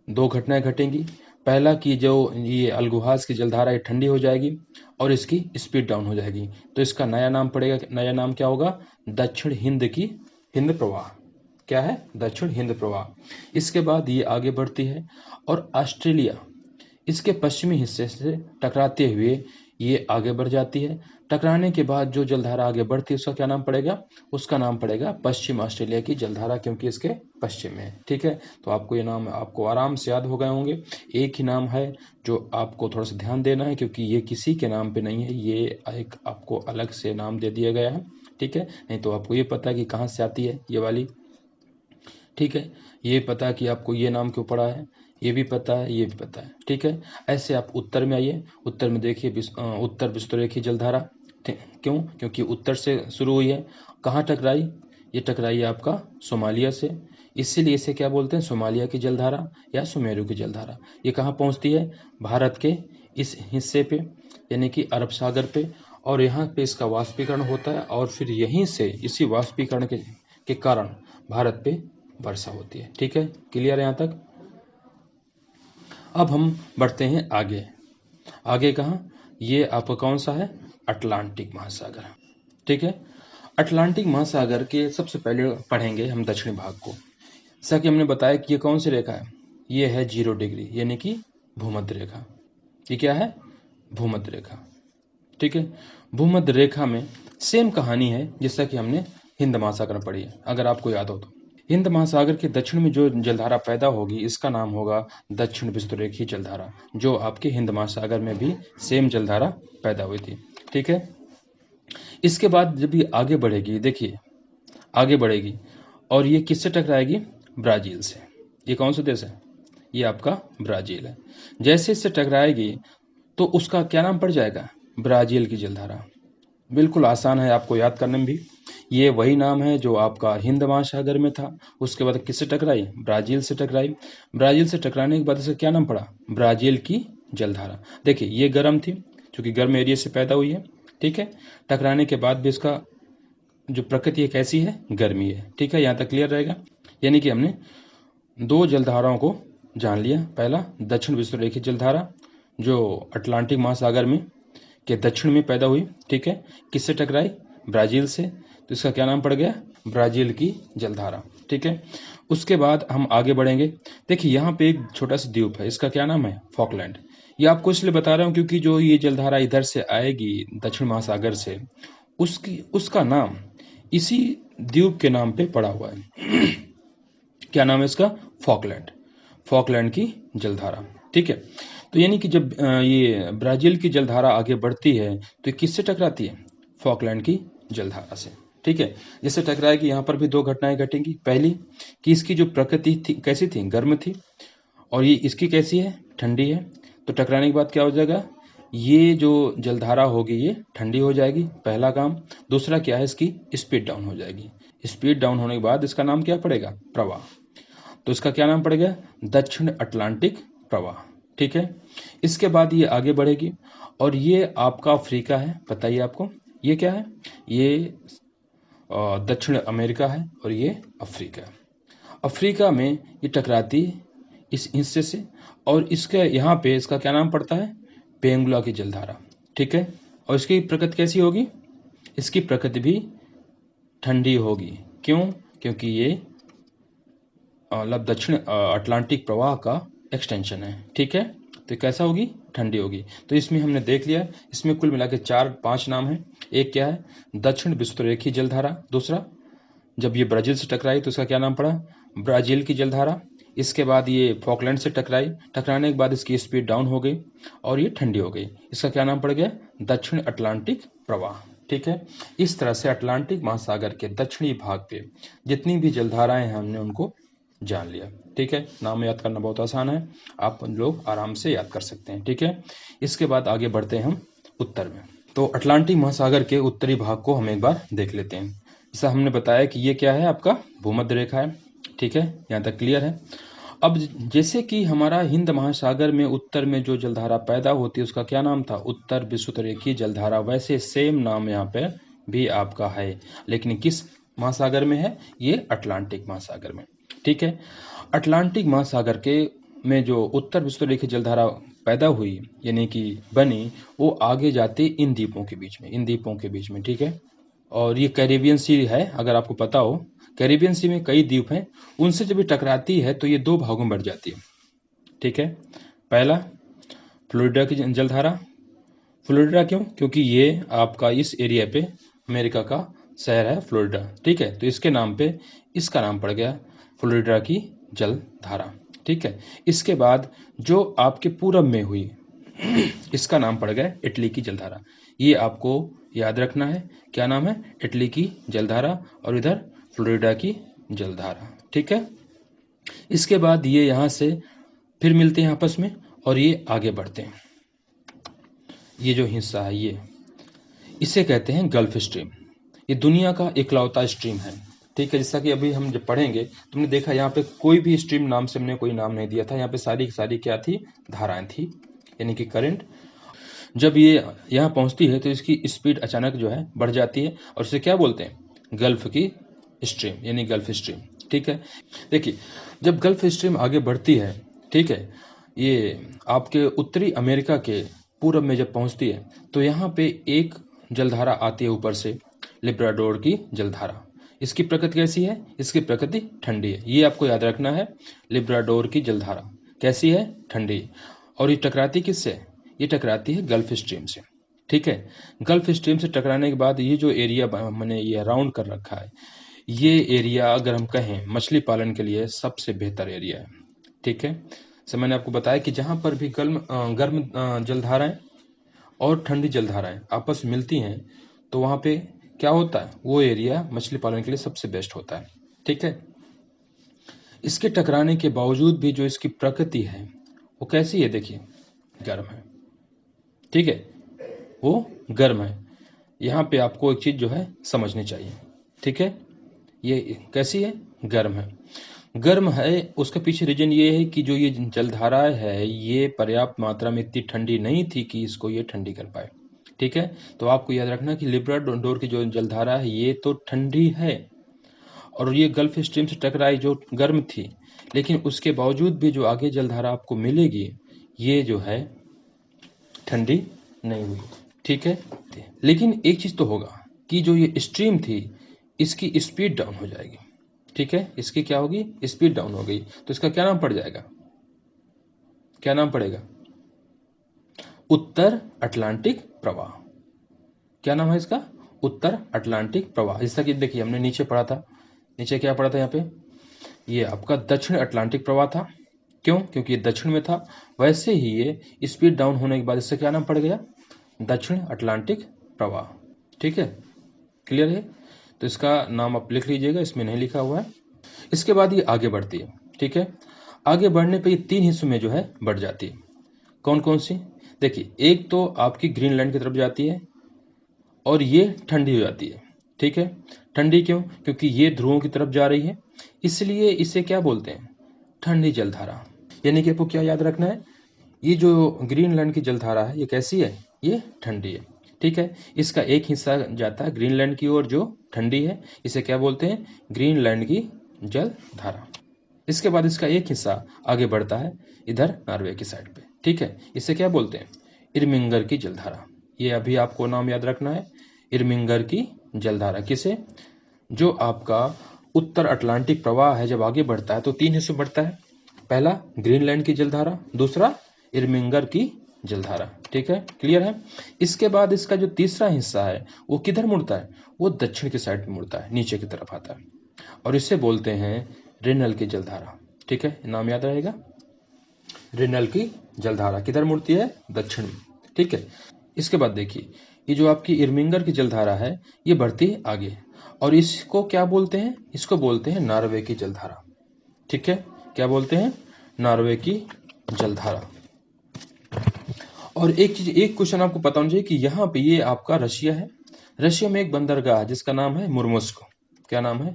दो घटनाएं घटेंगी, पहला कि जो ये अल्गुहास की जलधारा है ठंडी हो जाएगी और इसकी स्पीड डाउन हो जाएगी, तो इसका नया नाम पड़ेगा, नया नाम क्या होगा, दक्षिण हिंद प्रवाह। क्या है, दक्षिण हिंद प्रवाह। इसके बाद ये आगे बढ़ती है और ऑस्ट्रेलिया इसके पश्चिमी हिस्से से टकराते हुए ये आगे बढ़ जाती है। टकराने के बाद जो जलधारा आगे बढ़ती है उसका क्या नाम पड़ेगा, उसका नाम पड़ेगा पश्चिम ऑस्ट्रेलिया की जलधारा, क्योंकि इसके पश्चिम में है। ठीक है, तो आपको ये नाम आपको आराम से याद हो गए होंगे। एक ही नाम है जो आपको थोड़ा सा ध्यान देना है, क्योंकि ये किसी के नाम पे नहीं है, ये एक आपको अलग से नाम दे दिया गया है। ठीक है, नहीं तो आपको ये पता है कि कहाँ से आती है ये वाली। ठीक है, ये पता है कि आपको ये नाम क्यों पड़ा है, ये भी पता है, ये भी पता है। ठीक है, ऐसे आप उत्तर में आइए। उत्तर में देखिए उत्तर विषुवत रेखीय जलधारा, क्यों, क्योंकि उत्तर से शुरू हुई है। कहाँ टकराई, ये टकराई है आपका सोमालिया से। इसीलिए इसे क्या बोलते हैं, सोमालिया की जलधारा या सुमेरु की जलधारा। ये कहाँ पहुँचती है, भारत के इस हिस्से पे यानी कि अरब सागर पे, और यहाँ पे इसका वाष्पीकरण होता है और फिर यहीं से इसी वाष्पीकरण के कारण भारत पे वर्षा होती है। ठीक है, क्लियर है यहाँ तक। अब हम बढ़ते हैं आगे। आगे कहाँ, ये आपका कौन सा है, अटलांटिक महासागर। ठीक है, अटलांटिक महासागर के सबसे पहले पढ़ेंगे हम दक्षिणी भाग को। जैसा कि हमने बताया कि ये कौन सी रेखा है, ये है 0 डिग्री यानी कि भूमध्य रेखा। ये क्या है, भूमध्य रेखा। ठीक है, भूमध्य रेखा में सेम कहानी है जैसा कि हमने हिंद महासागर में पढ़ी है, अगर आपको याद हो तो। हिंद महासागर के दक्षिण में जो जलधारा पैदा होगी इसका नाम होगा दक्षिण विषुवरेखीय जलधारा, जो आपके हिंद महासागर में भी सेम जलधारा पैदा हुई थी। ठीक है, इसके बाद जब ये आगे बढ़ेगी, देखिए आगे बढ़ेगी और ये किससे टकराएगी, ब्राजील से। ये कौन सा देश है, ये आपका ब्राजील है। जैसे इससे टकराएगी तो उसका क्या नाम पड़ जाएगा, ब्राजील की जलधारा। बिल्कुल आसान है आपको याद करने में भी। ये वही नाम है जो आपका हिंद महासागर में था। उसके बाद किससे टकराई, ब्राजील से टकराई। ब्राजील से टकराने के बाद इसका क्या नाम पड़ा, ब्राजील की जलधारा। देखिए ये गर्म थी क्योंकि गर्म एरिया से पैदा हुई है। ठीक है, टकराने के बाद भी इसका जो प्रकृति है कैसी है, गर्मी है। ठीक है, यहाँ तक क्लियर रहेगा। यानी कि हमने दो जलधाराओं को जान लिया। पहला दक्षिण विषुवरेखीय जलधारा जो अटलांटिक महासागर में के दक्षिण में पैदा हुई। ठीक है, किससे टकराई, ब्राजील से, तो इसका क्या नाम पड़ गया, ब्राजील की जलधारा। ठीक है, उसके बाद हम आगे बढ़ेंगे। देखिए यहाँ पे एक छोटा सा द्वीप है, इसका क्या नाम है, फॉकलैंड। ये आपको इसलिए बता रहा हूँ क्योंकि जो ये जलधारा इधर से आएगी दक्षिण महासागर से, उसका नाम इसी द्वीप के नाम पे पड़ा हुआ है। क्या नाम है इसका, फॉकलैंड, फॉकलैंड की जलधारा। ठीक है, तो यानी कि जब ये ब्राजील की जलधारा आगे बढ़ती है तो ये किससे टकराती है, फॉकलैंड की जलधारा से। ठीक है, जिससे टकराएगी यहाँ पर भी दो घटनाएं घटेंगी। पहली कि इसकी जो प्रकृति थी कैसी थी, गर्म थी, और ये इसकी कैसी है, ठंडी है। तो टकराने के बाद क्या हो जाएगा, ये जो जलधारा होगी ये ठंडी हो जाएगी, पहला काम। दूसरा क्या है, इसकी स्पीड डाउन हो जाएगी। स्पीड डाउन होने के बाद इसका नाम क्या पड़ेगा, प्रवाह। तो इसका क्या नाम पड़ेगा, दक्षिण अटलांटिक प्रवाह। ठीक है, इसके बाद ये आगे बढ़ेगी और ये आपका अफ्रीका है। बताइए आपको ये क्या है, ये दक्षिण अमेरिका है और ये अफ्रीका। अफ्रीका में ये टकराती इस हिस्से से, और इसके यहाँ पे इसका क्या नाम पड़ता है, पेंगुला की जलधारा। ठीक है, और इसकी प्रकृति कैसी होगी, इसकी प्रकृति भी ठंडी होगी। क्यों, क्योंकि ये मतलब दक्षिण अटलांटिक प्रवाह का एक्सटेंशन है। ठीक है, तो कैसा होगी, ठंडी होगी। तो इसमें हमने देख लिया, इसमें कुल मिला के 4-5 नाम हैं। एक क्या है, दक्षिण विषुवरेखीय जलधारा। दूसरा, जब ये ब्राजील से टकराई तो इसका क्या नाम पड़ा, ब्राजील की जलधारा। इसके बाद ये फॉकलैंड से टकराई, टकराने के बाद इसकी स्पीड डाउन हो गई और ये ठंडी हो गई। इसका क्या नाम पड़ गया, दक्षिण अटलांटिक प्रवाह। ठीक है, इस तरह से अटलांटिक महासागर के दक्षिणी भाग पे जितनी भी जलधाराएं हैं हमने उनको जान लिया। ठीक है, नाम याद करना बहुत आसान है, आप लोग आराम से याद कर सकते हैं। ठीक है, इसके बाद आगे बढ़ते हैं हम उत्तर में। तो अटलांटिक महासागर के उत्तरी भाग को हम एक बार देख लेते हैं। जैसा हमने बताया कि ये क्या है, आपका भूमध्य रेखा है। ठीक है, यहाँ तक क्लियर है। अब जैसे कि हमारा हिंद महासागर में उत्तर में जो जलधारा पैदा होती है उसका क्या नाम था, उत्तर विषुवरेखीय जलधारा, वैसे सेम नाम यहाँ पे भी आपका है, लेकिन किस महासागर में है, ये अटलांटिक महासागर में। ठीक है, अटलांटिक महासागर के में जो उत्तर विषुवरेखीय जलधारा पैदा हुई यानी कि बनी, वो आगे जाती इन द्वीपों के बीच में, इन द्वीपों के बीच में। ठीक है, और ये कैरेबियन सी है, अगर आपको पता हो कैरेबियन सी में कई द्वीप हैं, उनसे जब ये टकराती है तो ये दो भागों में बढ़ जाती है। ठीक है, पहला फ्लोरिडा की जलधारा। फ्लोरिडा क्यों, क्योंकि ये आपका इस एरिया पे अमेरिका का शहर है फ्लोरिडा। ठीक है, तो इसके नाम पे इसका नाम पड़ गया फ्लोरिडा की जलधारा। ठीक है, इसके बाद जो आपके पूरब में हुई इसका नाम पड़ गया इटली की जलधारा। ये आपको याद रखना है, क्या नाम है, इटली की जलधारा, और इधर फ्लोरिडा की जलधारा। ठीक है, इसके बाद ये यहाँ से फिर मिलते हैं आपस में और ये आगे बढ़ते हैं। ये जो हिस्सा है ये इसे कहते हैं गल्फ स्ट्रीम। ये दुनिया का इकलौता स्ट्रीम है ठीक है, जैसा कि अभी हम जब पढ़ेंगे तुमने देखा यहाँ पे कोई भी स्ट्रीम नाम से हमने कोई नाम नहीं दिया था, यहाँ पे सारी की सारी क्या थी, धाराएं थी, यानी कि करंट। जब ये यहाँ पहुंचती है तो इसकी स्पीड अचानक जो है बढ़ जाती है और इसे क्या बोलते हैं, गल्फ की स्ट्रीम, यानी गल्फ स्ट्रीम। ठीक है, देखिए जब गल्फ स्ट्रीम आगे बढ़ती है, ठीक है, ये आपके उत्तरी अमेरिका के पूरब में जब पहुंचती है तो यहाँ पे एक जलधारा आती है ऊपर से, लिब्राडोर की जलधारा। इसकी प्रकृति कैसी है, इसकी प्रकृति ठंडी है, ये आपको याद रखना है। लिब्राडोर की जलधारा कैसी है, ठंडी। और ये टकराती किससे, ये टकराती है गल्फ स्ट्रीम से। ठीक है, गल्फ स्ट्रीम से टकराने के बाद ये जो एरिया मैंने ये राउंड कर रखा है, ये एरिया अगर हम कहें मछली पालन के लिए सबसे बेहतर एरिया है। ठीक है, सो मैंने आपको बताया कि जहां पर भी गर्म जलधाराएं और ठंडी जलधाराएं आपस में मिलती हैं तो वहां पे क्या होता है, वो एरिया मछली पालन के लिए सबसे बेस्ट होता है। ठीक है, इसके टकराने के बावजूद भी जो इसकी प्रकृति है वो कैसी है, देखिए गर्म है। ठीक है, वो गर्म है। यहाँ पे आपको एक चीज जो है समझनी चाहिए। ठीक है, ये कैसी है, गर्म है। गर्म है, उसके पीछे रीजन ये है कि जो ये जलधारा है ये पर्याप्त मात्रा में इतनी ठंडी नहीं थी कि इसको ये ठंडी कर पाए। ठीक है, तो आपको याद रखना कि लिब्राडोर की जो जलधारा है ये तो ठंडी है और ये गल्फ स्ट्रीम से टकराई जो गर्म थी, लेकिन उसके बावजूद भी जो आगे जलधारा आपको मिलेगी ये जो है ठंडी नहीं हुई। ठीक है, लेकिन एक चीज तो होगा कि जो ये स्ट्रीम थी इसकी स्पीड डाउन हो जाएगी। ठीक है, इसकी क्या होगी, स्पीड डाउन हो गई, तो इसका क्या नाम पड़ जाएगा, क्या नाम पड़ेगा, उत्तर अटलांटिक प्रवाह। क्या नाम है इसका, उत्तर अटलांटिक प्रवाह। जैसा कि देखिए हमने नीचे पढ़ा था, नीचे क्या पढ़ा था, यहाँ पे ये आपका दक्षिण अटलांटिक प्रवाह था। क्यों, क्योंकि ये दक्षिण में था। वैसे ही ये स्पीड डाउन होने के बाद इससे क्या नाम पड़ गया, दक्षिण अटलांटिक प्रवाह। ठीक है, क्लियर है, तो इसका नाम आप लिख लीजिएगा, इसमें नहीं लिखा हुआ है। इसके बाद ये आगे बढ़ती है। ठीक है, आगे बढ़ने पे ये 3 हिस्सों में जो है बढ़ जाती है। कौन कौन सी, देखिए एक तो आपकी ग्रीनलैंड की तरफ जाती है और ये ठंडी हो जाती है। ठीक है, ठंडी क्यों, क्योंकि ये ध्रुवों की तरफ जा रही है, इसलिए इसे क्या बोलते हैं, ठंडी जलधारा। यानी कि आपको क्या याद रखना है, ये जो ग्रीनलैंड की जलधारा है ये कैसी है, ये ठंडी है। ठीक है, इसका एक हिस्सा जाता है ग्रीनलैंड की ओर जो ठंडी है, इसे क्या बोलते हैं, ग्रीनलैंड की जलधारा। इसके बाद इसका एक हिस्सा आगे बढ़ता है इधर नॉर्वे की साइड पे। ठीक है, इसे क्या बोलते हैं, इरमिंगर की जलधारा। ये अभी आपको नाम याद रखना है, इरमिंगर की जलधारा। किसे, जो आपका उत्तर अटलांटिक प्रवाह है जब आगे बढ़ता है तो 3 हिस्सों बढ़ता है। पहला ग्रीनलैंड की जलधारा, दूसरा इरमिंगर की जलधारा। ठीक है, क्लियर है। इसके बाद इसका जो तीसरा हिस्सा है वो किधर मुड़ता है, वो दक्षिण की साइड में मुड़ता है, नीचे की तरफ आता है और इसे बोलते हैं रेनल की जलधारा। ठीक है, नाम याद रहेगा, रेनल की जलधारा किधर मुड़ती है, दक्षिण में। ठीक है, इसके बाद देखिए ये जो आपकी इरमिंगर की जलधारा है ये बढ़ती है आगे और इसको क्या बोलते हैं, इसको बोलते हैं नॉर्वे की जलधारा। ठीक है, क्या बोलते हैं, नॉर्वे की जलधारा। और एक चीज, एक क्वेश्चन आपको पता होना चाहिए कि यहाँ पे ये आपका रशिया है, रशिया में एक बंदरगाह है जिसका नाम है मुर्मोस्को। क्या नाम है,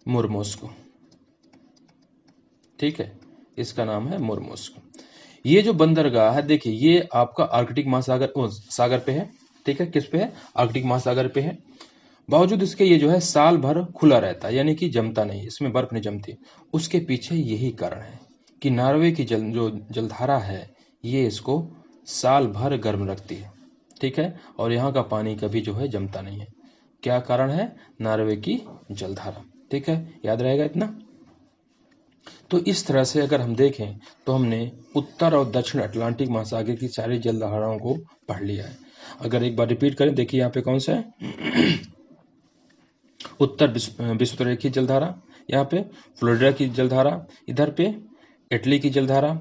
मुर्मोस्को। ठीक है, इसका नाम है मुर्मोस्को। ये जो बंदरगाह है देखिए ये आपका आर्कटिक महासागर सागर पे है। ठीक है, किस पे है, आर्कटिक महासागर पे है। बावजूद इसके ये जो है साल भर खुला रहता है, यानी कि जमता नहीं, इसमें बर्फ नहीं जमती। उसके पीछे यही कारण है कि नॉर्वे की जो जलधारा है ये इसको साल भर गर्म रखती है। ठीक है, और यहाँ का पानी कभी जो है जमता नहीं है। क्या कारण है, नॉर्वे की जलधारा। ठीक है, याद रहेगा इतना। तो इस तरह से अगर हम देखें तो हमने उत्तर और दक्षिण अटलांटिक महासागर की सारी जलधाराओं को पढ़ लिया है। अगर एक बार रिपीट करें, देखिए यहाँ पे कौन सा है, उत्तर विषुवरेखीय जलधारा, यहाँ पे फ्लोरिडा की जलधारा, इधर पे इटली की जलधारा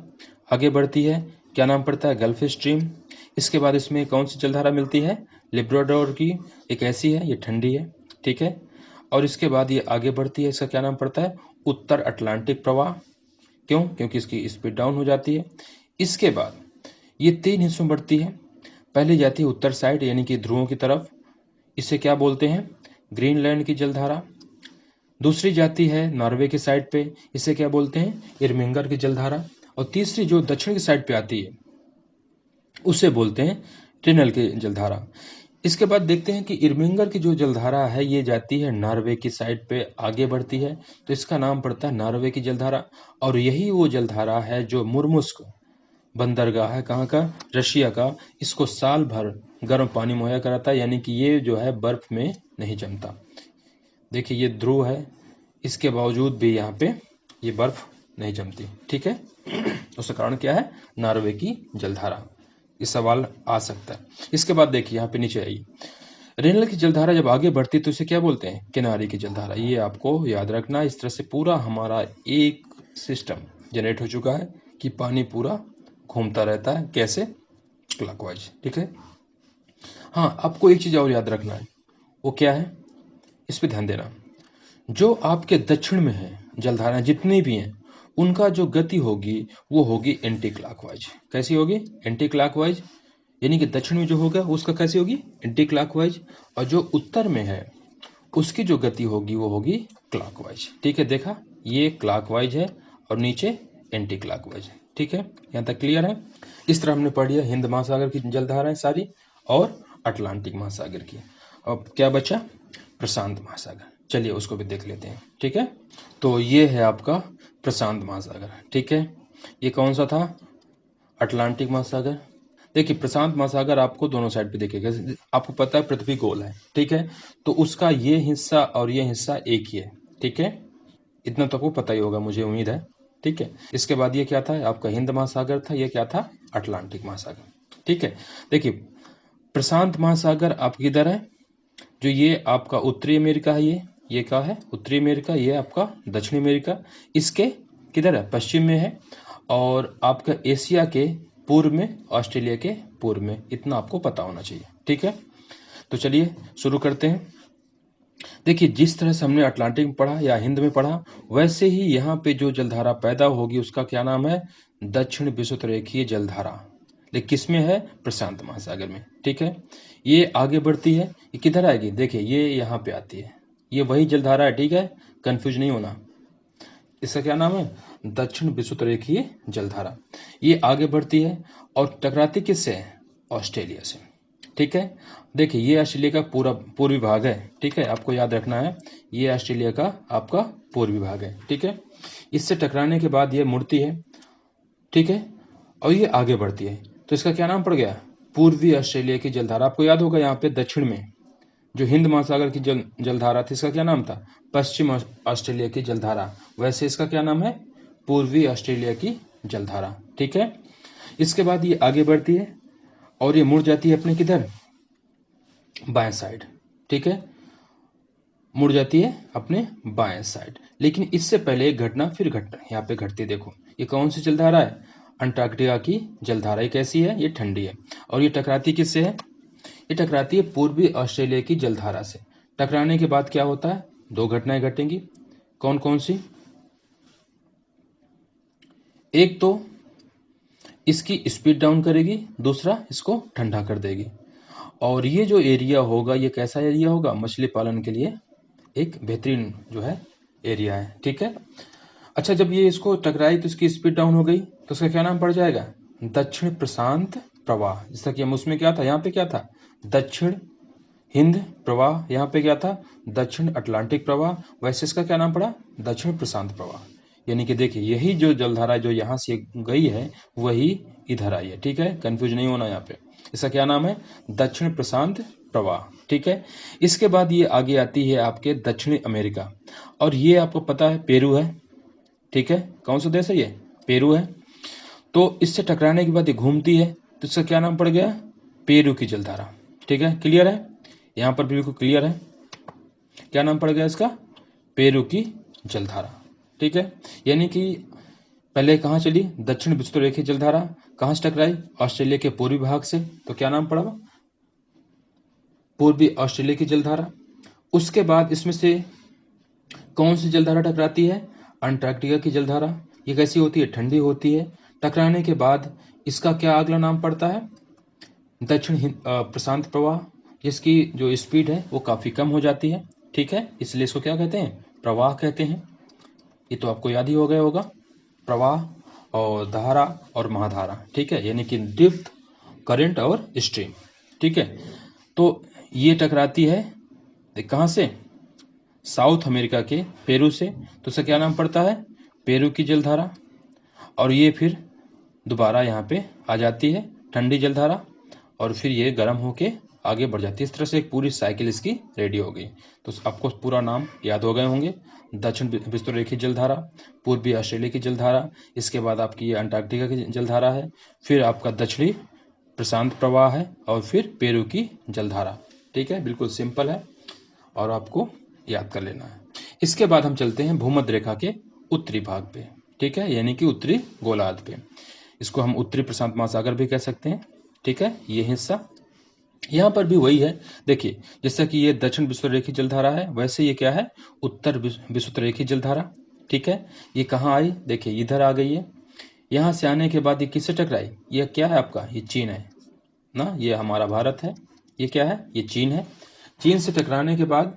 आगे बढ़ती है, क्या नाम पड़ता है, गल्फ स्ट्रीम। इसके बाद इसमें कौन सी जलधारा मिलती है, लिब्राडोर की, एक ऐसी है, ये ठंडी है। ठीक है, और इसके बाद ये आगे बढ़ती है, इसका क्या नाम पड़ता है, उत्तर अटलांटिक प्रवाह। क्यों, क्योंकि इसकी स्पीड डाउन हो जाती है। इसके बाद ये 3 हिस्सों में बढ़ती है। पहले जाती है उत्तर साइड यानी कि ध्रुवों की तरफ, इसे क्या बोलते हैं, ग्रीनलैंड की जलधारा। दूसरी जाती है नॉर्वे की साइड पे, इसे क्या बोलते हैं, इरमिंगर की जलधारा। और तीसरी जो दक्षिण की साइड पे आती है उसे बोलते हैं ट्रिनल की जलधारा। इसके बाद देखते हैं कि इरमिंगर की जो जलधारा है ये जाती है नॉर्वे की साइड पे आगे बढ़ती है, तो इसका नाम पड़ता है नॉर्वे की जलधारा। और यही वो जलधारा है जो मुर्मुस्क बंदरगाह है, कहाँ का, रशिया का, इसको साल भर गर्म पानी मुहैया कराता है, यानी कि ये जो है बर्फ में नहीं जमता। देखिए ये ध्रुव है, इसके बावजूद भी यहाँ पे ये बर्फ नहीं जमती, ठीक है। उसका कारण क्या है, नॉर्वे की जलधारा। ये सवाल आ सकता है। इसके बाद देखिए यहाँ पे नीचे आइए, रेनल की जलधारा जब आगे बढ़ती तो इसे क्या बोलते हैं, किनारे की जलधारा। ये आपको याद रखना। इस तरह से पूरा हमारा एक सिस्टम जनरेट हो चुका है कि पानी पूरा घूमता रहता है, कैसे, क्लॉकवाइज, ठीक है। हाँ, आपको एक चीज और याद रखना है, वो क्या है, इस पे ध्यान देना। जो आपके दक्षिण में है जलधाराएं जितनी भी हैं, उनका जो गति होगी वो होगी एंटी क्लॉकवाइज। कैसी होगी, एंटी क्लॉकवाइज। यानी कि दक्षिण में जो होगा उसका कैसी होगी, एंटी क्लॉकवाइज। और जो उत्तर में है उसकी जो गति होगी वो होगी क्लॉकवाइज, ठीक है। देखा, ये क्लॉकवाइज है और नीचे एंटी क्लॉकवाइज है, ठीक है। यहाँ तक क्लियर है। इस तरह हमने पढ़ लिया हिंद महासागर की जलधाराएं सारी और अटलांटिक महासागर की। अब क्या बचा, प्रशांत महासागर। चलिए उसको भी देख लेते हैं, ठीक है। तो ये है आपका प्रशांत महासागर, ठीक है। ये कौन सा था, अटलांटिक महासागर। देखिए प्रशांत महासागर आपको दोनों साइड पे दिखेगा। आपको पता है पृथ्वी गोल है, ठीक है, तो उसका ये हिस्सा और ये हिस्सा एक ही है, ठीक है। इतना तो आपको पता ही होगा, मुझे उम्मीद है, ठीक है। इसके बाद ये क्या था, आपका हिंद महासागर था, ये क्या था, अटलांटिक महासागर, ठीक है। देखिए प्रशांत महासागर आपकी किधर है, जो ये आपका उत्तरी अमेरिका है, ये क्या है, उत्तरी अमेरिका, ये आपका दक्षिणी अमेरिका, इसके किधर है, पश्चिम में है। और आपका एशिया के पूर्व में, ऑस्ट्रेलिया के पूर्व में, इतना आपको पता होना चाहिए, ठीक है। तो चलिए शुरू करते हैं। देखिए जिस तरह से हमने अटलांटिक में पढ़ा या हिंद में पढ़ा, वैसे ही यहाँ पे जो जलधारा पैदा होगी उसका क्या नाम है, दक्षिण विषुवत रेखीय जलधारा। लेकिन किस में है, प्रशांत महासागर में, ठीक है। ये आगे बढ़ती है, ये किधर आएगी, देखिए ये यहाँ पे आती है, ये वही जलधारा है, ठीक है, कंफ्यूज नहीं होना। इसका क्या नाम है, दक्षिण विषुवत रेखीय जलधारा। ये आगे बढ़ती है और टकराती किससे है, ऑस्ट्रेलिया से, ठीक है। देखिए ये ऑस्ट्रेलिया का पूरा पूर्वी भाग है, ठीक है, आपको याद रखना है, ये ऑस्ट्रेलिया का आपका पूर्वी भाग है, ठीक है। इससे टकराने के बाद ये मुड़ती है, ठीक है, और ये आगे बढ़ती है, तो इसका क्या नाम पड़ गया, पूर्वी ऑस्ट्रेलिया की जलधारा। आपको याद होगा यहाँ पे दक्षिण में जो हिंद महासागर की जलधारा थी, इसका क्या नाम था, पश्चिम ऑस्ट्रेलिया की जलधारा। वैसे इसका क्या नाम है, पूर्वी ऑस्ट्रेलिया की जलधारा, ठीक है। इसके बाद ये आगे बढ़ती है और ये मुड़ जाती है अपने किधर, बाएं साइड, ठीक है, मुड़ जाती है अपने बाएं साइड। लेकिन इससे पहले एक घटना फिर घटना यहाँ पे घटती है। देखो ये कौन सी जलधारा है, अंटार्कटिका की जलधारा। ये कैसी है, ये ठंडी है, और ये टकराती किससे है, ये टकराती है पूर्वी ऑस्ट्रेलिया की जलधारा से। टकराने के बाद क्या होता है, दो घटनाएं घटेंगी, कौन कौन सी, एक तो इसकी स्पीड डाउन करेगी, दूसरा इसको ठंडा कर देगी। और ये जो एरिया होगा ये कैसा एरिया होगा, मछली पालन के लिए एक बेहतरीन जो है एरिया है, ठीक है। अच्छा जब ये इसको टकराई तो इसकी स्पीड डाउन हो गई, तो उसका क्या नाम पड़ जाएगा, दक्षिण प्रशांत प्रवाह। जैसा कि हम उसमें क्या था, यहाँ पे क्या था, दक्षिण हिंद प्रवाह, यहाँ पे क्या था, दक्षिण अटलांटिक प्रवाह। वैसे इसका क्या नाम पड़ा, दक्षिण प्रशांत प्रवाह। यानी कि देखिए यही जो जलधारा जो यहाँ से गई है वही इधर आई है, ठीक है, कंफ्यूज नहीं होना यहाँ पे। इसका क्या नाम है, दक्षिण प्रशांत प्रवाह, ठीक है। इसके बाद ये आगे आती है आपके दक्षिणी अमेरिका, और ये आपको पता है पेरू है, ठीक है। कौन सा देश है ये, पेरू है। तो इससे टकराने के बाद ये घूमती है, तो इसका क्या नाम पड़ गया, पेरू की जलधारा, ठीक है। क्लियर है, यहाँ पर बिल्कुल क्लियर है, क्या नाम पड़ गया इसका, पेरू की जलधारा, ठीक है। यानी कि पहले कहाँ चली, दक्षिण विषुवत रेखीय जलधारा, कहाँ से टकराई, ऑस्ट्रेलिया के पूर्वी भाग से, तो क्या नाम पड़ा, पूर्वी ऑस्ट्रेलिया की जलधारा। उसके बाद इसमें से कौन सी जलधारा टकराती है, अंटार्कटिका की जलधारा। ये कैसी होती है, ठंडी होती है। टकराने के बाद इसका क्या अगला नाम पड़ता है, दक्षिण प्रशांत प्रवाह, जिसकी जो स्पीड है वो काफी कम हो जाती है, ठीक है, इसलिए इसको क्या कहते हैं, प्रवाह कहते हैं। ये तो आपको याद ही हो गया होगा, प्रवाह और धारा और महाधारा, ठीक है, यानी कि ड्रिफ्ट, करंट और स्ट्रीम, ठीक है। तो ये टकराती है कहाँ से? साउथ अमेरिका के पेरू से। तो इसका क्या नाम पड़ता है? पेरू की जलधारा। और ये फिर दोबारा यहाँ पे आ जाती है ठंडी जलधारा, और फिर ये गर्म होके आगे बढ़ जाती है। इस तरह से एक पूरी साइकिल इसकी रेडी हो गई। तो आपको पूरा नाम याद हो गए होंगे। दक्षिण विषुवरेखीय जलधारा, पूर्वी ऑस्ट्रेलिया की जलधारा, इसके बाद आपकी ये अंटार्कटिका की जलधारा है, फिर आपका दक्षिणी प्रशांत प्रवाह है, और फिर पेरू की जलधारा, ठीक है। बिल्कुल सिंपल है और आपको याद कर लेना है। इसके बाद हम चलते हैं भूमध्य रेखा के उत्तरी भाग पे, ठीक है, यानी कि उत्तरी गोलार्ध पे। इसको हम उत्तरी प्रशांत महासागर भी कह सकते हैं, ठीक है। ये हिस्सा यहाँ पर भी वही है। देखिए, जैसा कि ये दक्षिण विषुवरेखीय जलधारा है, वैसे ये क्या है? उत्तर विषुवरेखीय जलधारा, ठीक है। ये कहाँ आई? देखिए इधर आ गई है। यहाँ से आने के बाद ये किससे टकराई? ये क्या है आपका? ये चीन है ना, ये हमारा भारत है। ये क्या है? ये चीन है। चीन से टकराने के बाद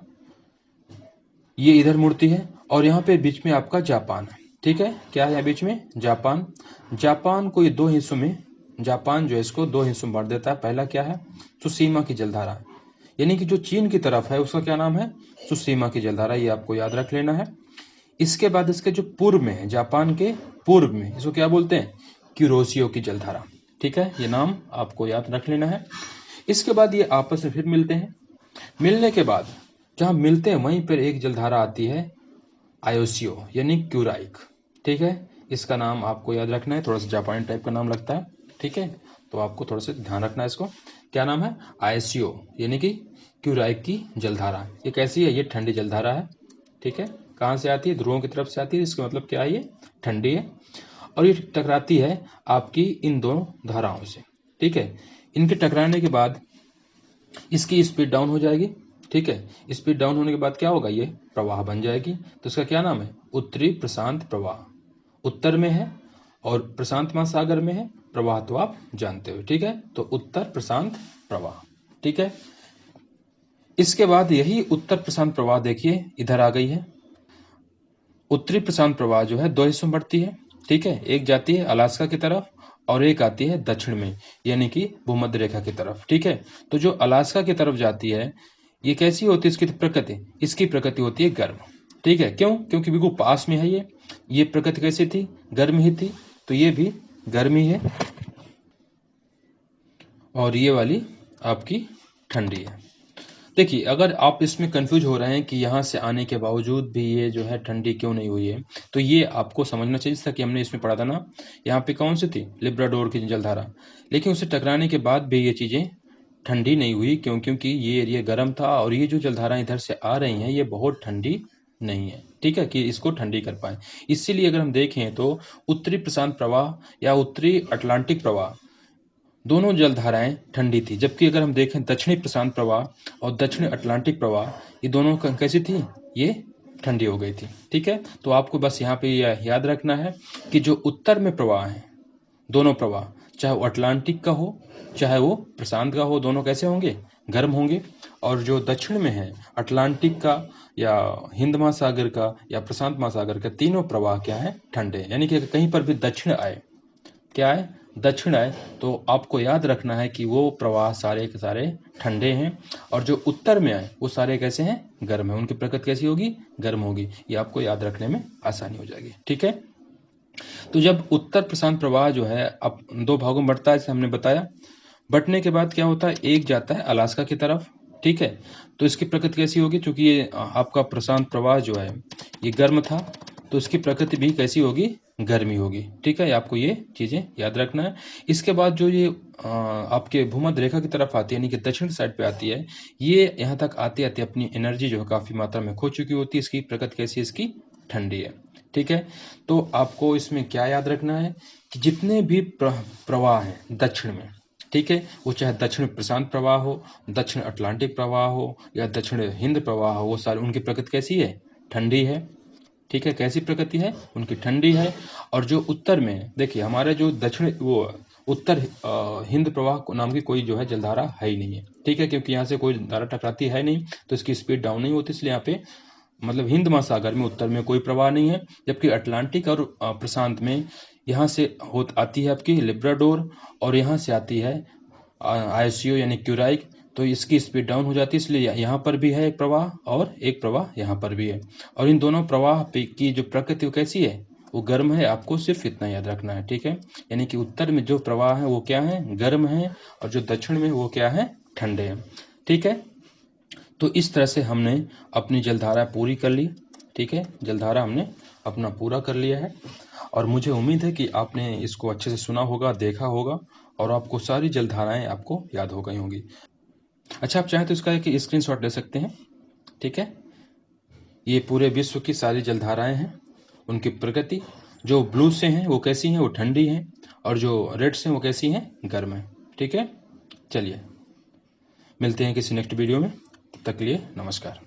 ये इधर मुड़ती है, और यहाँ पे बीच में आपका जापान है, ठीक है। क्या है बीच में? जापान। जापान को ये दो हिस्सों में, जापान जो है इसको दो हिस्सों में बांट देता है। पहला क्या है? सुसीमा की जलधारा, यानी कि जो चीन की तरफ है उसका क्या नाम है? सुसीमा की जलधारा। ये आपको याद रख लेना है। इसके बाद इसके जो पूर्व में है, जापान के पूर्व में, इसको क्या बोलते हैं? क्यूरोसियो की जलधारा, ठीक है। ये नाम आपको याद रख लेना है। इसके बाद ये आपस में फिर मिलते हैं। मिलने के बाद जहां मिलते हैं वहीं पर एक जलधारा आती है, आयोसियो, यानी क्यूराइक, ठीक है। इसका नाम आपको याद रखना है। थोड़ा सा जापानी टाइप का नाम लगता है, ठीक है, तो आपको थोड़ा सा ध्यान रखना है इसको। क्या नाम है? आयोसियो, यानी कि क्यूराइक की जलधारा। ये कैसी है? ये ठंडी जलधारा है, ठीक है। कहाँ से आती है? ध्रुवों की तरफ से आती है। इसका मतलब क्या है? ये ठंडी है, और ये टकराती है आपकी इन दोनों धाराओं से, ठीक है। इनके टकराने के बाद इसकी स्पीड डाउन हो जाएगी, ठीक है। स्पीड डाउन होने के बाद क्या होगा? ये प्रवाह बन जाएगी। तो इसका क्या नाम है? उत्तरी प्रशांत प्रवाह। उत्तर में है और प्रशांत महासागर में है। प्रवाह तो आप जानते हो, ठीक है। तो उत्तर प्रशांत प्रवाह, ठीक है। इसके बाद यही उत्तर प्रशांत प्रवाह देखिए इधर आ गई है। उत्तरी प्रशांत प्रवाह जो है दो हिस्सों में बढ़ती है, ठीक है। एक जाती है अलास्का की तरफ, और एक आती है दक्षिण में, यानी कि भूमध्य रेखा की तरफ, ठीक है। तो जो अलास्का की तरफ जाती है, ये कैसी होती है? इसकी प्रकृति, इसकी प्रकृति होती है गर्म, ठीक है। क्यों? क्योंकि बिल्कुल पास में है ये प्रकृति कैसी थी? गर्म ही थी। तो ये भी गर्मी है, और ये वाली आपकी ठंडी है। देखिए, अगर आप इसमें कंफ्यूज हो रहे हैं कि यहाँ से आने के बावजूद भी ये जो है ठंडी क्यों नहीं हुई है, तो ये आपको समझना चाहिए था कि हमने इसमें पढ़ा था ना, यहाँ पे कौन सी थी? लिब्राडोर की जलधारा। लेकिन उससे टकराने के बाद भी ये चीज़ें ठंडी नहीं हुई। क्यों? क्योंकि ये एरिया गर्म था, और ये जो जलधाराएं इधर से आ रही हैं ये बहुत ठंडी नहीं है, ठीक है, कि इसको ठंडी कर पाए। इसीलिए अगर हम देखें तो उत्तरी प्रशांत प्रवाह या उत्तरी अटलांटिक प्रवाह, दोनों जलधाराएं ठंडी थी। जबकि अगर हम देखें दक्षिणी प्रशांत प्रवाह और दक्षिणी अटलांटिक प्रवाह, ये दोनों कैसी थी? ये ठंडी हो गई थी, ठीक है। तो आपको बस यहाँ पे याद रखना है कि जो उत्तर में प्रवाह है, दोनों प्रवाह, चाहे वो अटलांटिक का हो चाहे वो प्रशांत का हो, दोनों कैसे होंगे? गर्म होंगे। और जो दक्षिण में है, अटलांटिक का या हिंद महासागर का या प्रशांत महासागर का, तीनों प्रवाह क्या है? ठंडे। यानी कि कहीं पर भी दक्षिण आए, क्या है? दक्षिण आए, तो आपको याद रखना है कि वो प्रवाह सारे के सारे ठंडे हैं, और जो उत्तर में आए वो सारे कैसे हैं? गर्म है। उनकी प्रकृति कैसी होगी? गर्म होगी। ये आपको याद रखने में आसानी हो जाएगी, ठीक है। तो जब उत्तर प्रशांत प्रवाह जो है अब दो भागों में बढ़ता है, जैसे हमने बताया, बंटने के बाद क्या होता है? एक जाता है अलास्का की तरफ, ठीक है। तो इसकी प्रकृति कैसी होगी? क्योंकि ये आपका प्रशांत प्रवाह जो है ये गर्म था, तो इसकी प्रकृति भी कैसी होगी? गर्मी होगी, ठीक है। आपको ये चीजें याद रखना है। इसके बाद जो ये आपके भूमध्य रेखा की तरफ आती है, यानी कि दक्षिण साइड पे आती है, ये यहाँ तक आते आते अपनी एनर्जी जो है काफी मात्रा में खो चुकी होती है। इसकी प्रकृति कैसी है? इसकी ठंडी है, ठीक है। तो आपको इसमें क्या याद रखना है कि जितने भी प्रवाह हैं दक्षिण में, ठीक है, वो चाहे दक्षिण प्रशांत प्रवाह हो, दक्षिण अटलांटिक प्रवाह हो या दक्षिण हिंद प्रवाह हो, वो सारे उनकी प्रकृति कैसी है? ठंडी है, ठीक है। कैसी प्रकृति है? उनकी ठंडी है। और जो उत्तर में, देखिए हमारे जो दक्षिण वो उत्तर हिंद प्रवाह नाम की कोई जो है जलधारा है ही नहीं है, ठीक है, क्योंकि यहाँ से कोई धारा टकराती है नहीं, तो इसकी स्पीड डाउन नहीं होती, इसलिए यहाँ पे मतलब हिंद महासागर में उत्तर में कोई प्रवाह नहीं है, जबकि अटलांटिक और प्रशांत में यहाँ से आती है आपकी लिब्राडोर, और यहाँ से आती है आईएसओ यानी क्यूराइक। तो इसकी स्पीड डाउन हो जाती है, इसलिए यहाँ पर भी है एक प्रवाह और एक प्रवाह यहाँ पर भी है। और इन दोनों प्रवाह की जो प्रकृति वो कैसी है, वो गर्म है। आपको सिर्फ इतना याद रखना है, ठीक है। यानी कि उत्तर में जो प्रवाह है वो क्या है, गर्म है, और जो दक्षिण में वो क्या है, ठंडे हैं, ठीक है। तो इस तरह से हमने अपनी जलधारा पूरी कर ली, ठीक है। जलधारा हमने अपना पूरा कर लिया है, और मुझे उम्मीद है कि आपने इसको अच्छे से सुना होगा, देखा होगा, और आपको सारी जलधाराएं आपको याद हो गई होंगी। अच्छा, आप चाहें तो इसका एक स्क्रीनशॉट ले सकते हैं, ठीक है। ये पूरे विश्व की सारी जलधाराएं हैं, उनकी प्रकृति। जो ब्लू से हैं वो कैसी हैं, वो ठंडी हैं, और जो रेड से हैं वो कैसी हैं, गर्म हैं, ठीक है। चलिए मिलते हैं किसी नेक्स्ट वीडियो में, तब तक के लिए नमस्कार।